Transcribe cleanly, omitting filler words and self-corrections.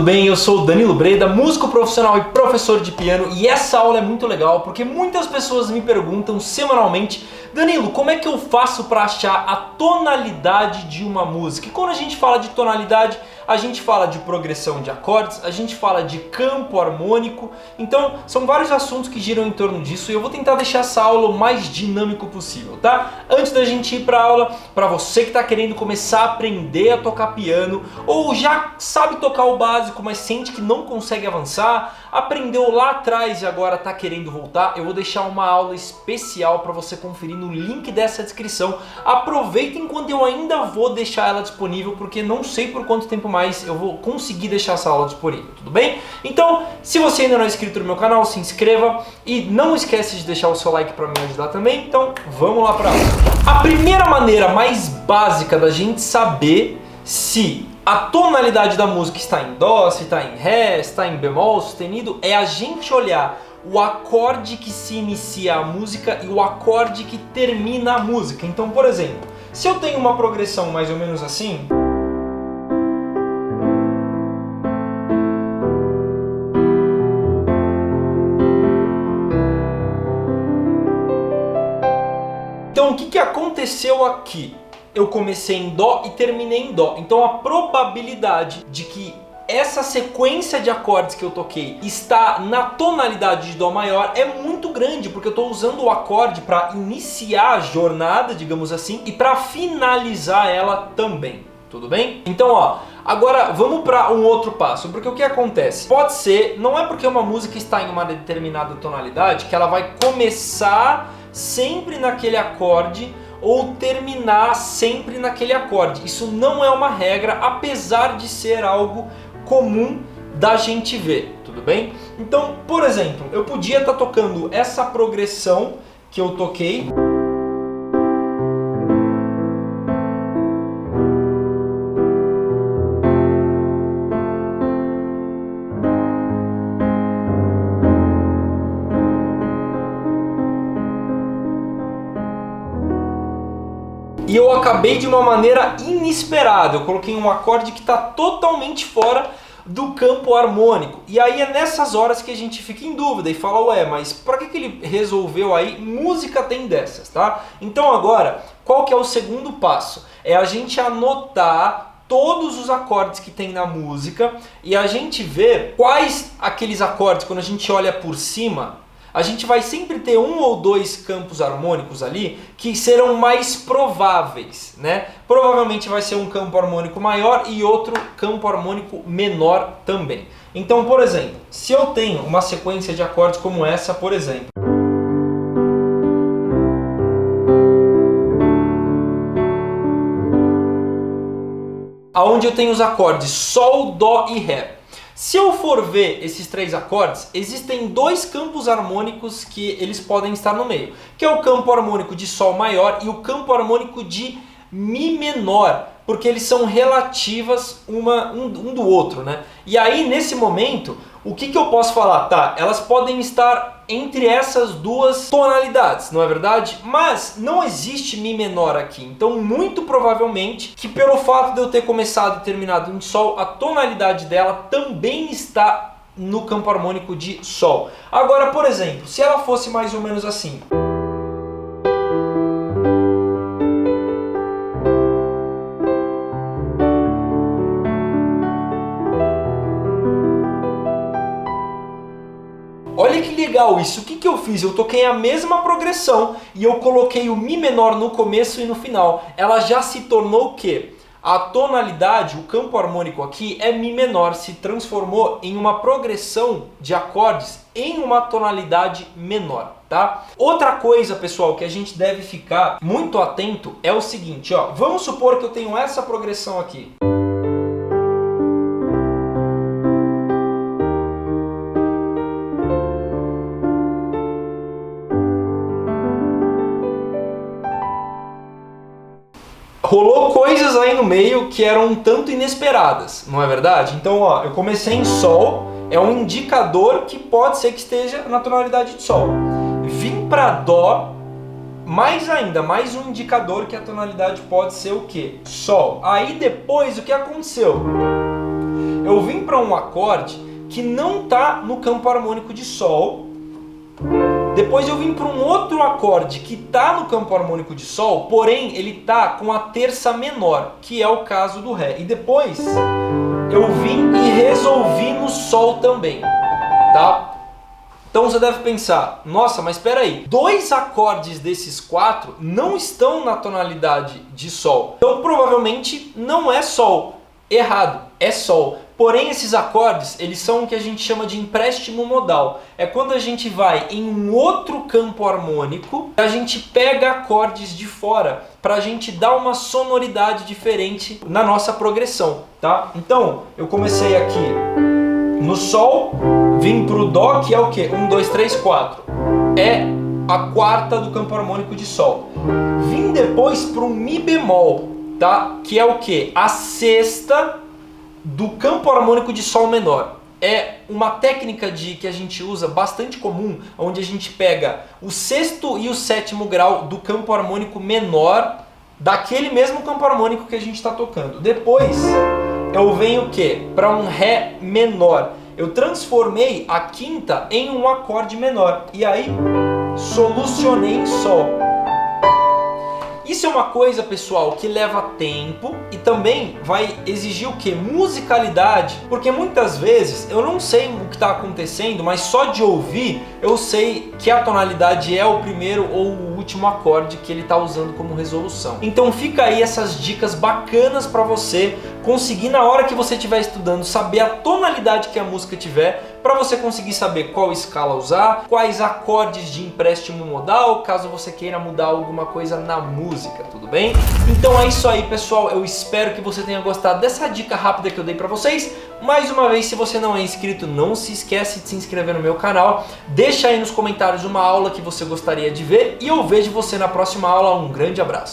tudo bem? Eu sou o Danilo Breda, músico profissional e professor de piano, e essa aula é muito legal porque muitas pessoas me perguntam semanalmente: Danilo, como é que eu faço para achar a tonalidade de uma música? E quando a gente fala de tonalidade, a gente fala de progressão de acordes, a gente fala de campo harmônico, então são vários assuntos que giram em torno disso e eu vou tentar deixar essa aula o mais dinâmico possível, tá? Antes da gente ir para a aula, para você que está querendo começar a aprender a tocar piano ou já sabe tocar o básico, mas sente que não consegue avançar, aprendeu lá atrás e agora está querendo voltar, eu vou deixar uma aula especial para você conferir no link dessa descrição. Aproveita enquanto eu ainda vou deixar ela disponível, porque não sei por quanto tempo mais eu vou conseguir deixar essa aula disponível, tudo bem? Então, se você ainda não é inscrito no meu canal, se inscreva e não esquece de deixar o seu like para me ajudar também. Então, vamos lá para a aula. A primeira maneira mais básica da gente saber se a tonalidade da música está em dó, se está em ré, se está em bemol sustenido, é a gente olhar o acorde que se inicia a música e o acorde que termina a música. Então, por exemplo, se eu tenho uma progressão mais ou menos assim, então o que aconteceu aqui? Eu comecei em dó e terminei em dó. Então a probabilidade de que essa sequência de acordes que eu toquei está na tonalidade de dó maior é muito grande, porque eu estou usando o acorde para iniciar a jornada, digamos assim, e para finalizar ela também. Tudo bem? Então, ó, agora vamos para um outro passo, porque o que acontece? Pode ser, não é porque uma música está em uma determinada tonalidade que ela vai começar sempre naquele acorde ou terminar sempre naquele acorde. Isso não é uma regra, apesar de ser algo comum da gente ver, tudo bem? Então, por exemplo, eu podia estar tocando essa progressão que eu toquei, e eu acabei de uma maneira inesperada. Eu coloquei um acorde que está totalmente fora do campo harmônico. E aí é nessas horas que a gente fica em dúvida e fala: ué, mas para que ele resolveu aí? Música tem dessas, tá? Então agora, qual que é o segundo passo? É a gente anotar todos os acordes que tem na música e a gente ver quais aqueles acordes, quando a gente olha por cima, a gente vai sempre ter um ou dois campos harmônicos ali que serão mais prováveis, né? Provavelmente vai ser um campo harmônico maior e outro campo harmônico menor também. Então, por exemplo, se eu tenho uma sequência de acordes como essa, por exemplo, onde eu tenho os acordes Sol, Dó e Ré. Se eu for ver esses três acordes, existem dois campos harmônicos que eles podem estar no meio, que é o campo harmônico de Sol maior e o campo harmônico de Mi menor, porque eles são relativas um do outro, né? E aí, nesse momento, o que eu posso falar? Tá, elas podem estar entre essas duas tonalidades, não é verdade? Mas não existe Mi menor aqui, então muito provavelmente que pelo fato de eu ter começado e terminado em Sol, a tonalidade dela também está no campo harmônico de Sol. Agora, por exemplo, se ela fosse mais ou menos assim, olha que legal isso. O que eu fiz? Eu toquei a mesma progressão e eu coloquei o Mi menor no começo e no final. Ela já se tornou o quê? A tonalidade, o campo harmônico aqui é Mi menor, se transformou em uma progressão de acordes em uma tonalidade menor, tá? Outra coisa, pessoal, que a gente deve ficar muito atento é o seguinte, ó. Vamos supor que eu tenho essa progressão aqui. Rolou coisas aí no meio que eram um tanto inesperadas, não é verdade? Então, ó, eu comecei em Sol, é um indicador que pode ser que esteja na tonalidade de Sol. Vim para Dó, mais ainda, mais um indicador que a tonalidade pode ser o quê? Sol. Aí depois, o que aconteceu? eu vim para um acorde que não está no campo harmônico de Sol. Depois eu vim para um outro acorde que está no campo harmônico de Sol, porém ele está com a terça menor, que é o caso do Ré. E depois eu vim e resolvi no Sol também, tá? Então você deve pensar, nossa, mas espera aí, 2 acordes desses 4 não estão na tonalidade de Sol. Então provavelmente não é Sol. Errado, é Sol. Porém esses acordes, eles são o que a gente chama de empréstimo modal. É quando a gente vai em um outro campo harmônico, a gente pega acordes de fora para a gente dar uma sonoridade diferente na nossa progressão, tá? Então, eu comecei aqui no Sol, vim para o Dó, que é o quê? 1, 2, 3, 4. É a quarta do campo harmônico de Sol. Vim depois para o Mi bemol, tá? Que é o quê? A sexta do campo harmônico de Sol menor. É uma técnica que a gente usa bastante comum, onde a gente pega o sexto e o sétimo grau do campo harmônico menor daquele mesmo campo harmônico que a gente está tocando. Depois eu venho o quê? Para um Ré menor. Eu transformei a quinta em um acorde menor. E aí solucionei em Sol. Isso é uma coisa, pessoal, que leva tempo e também vai exigir o quê? Musicalidade, porque muitas vezes eu não sei o que está acontecendo, mas só de ouvir eu sei que a tonalidade é o primeiro ou o último acorde que ele está usando como resolução. Então fica aí essas dicas bacanas para você conseguir, na hora que você estiver estudando, saber a tonalidade que a música tiver, para você conseguir saber qual escala usar, quais acordes de empréstimo modal, caso você queira mudar alguma coisa na música, tudo bem? Então é isso aí, pessoal, eu espero que você tenha gostado dessa dica rápida que eu dei para vocês. Mais uma vez, se você não é inscrito, não se esquece de se inscrever no meu canal, deixa aí nos comentários uma aula que você gostaria de ver e eu vejo você na próxima aula. Um grande abraço!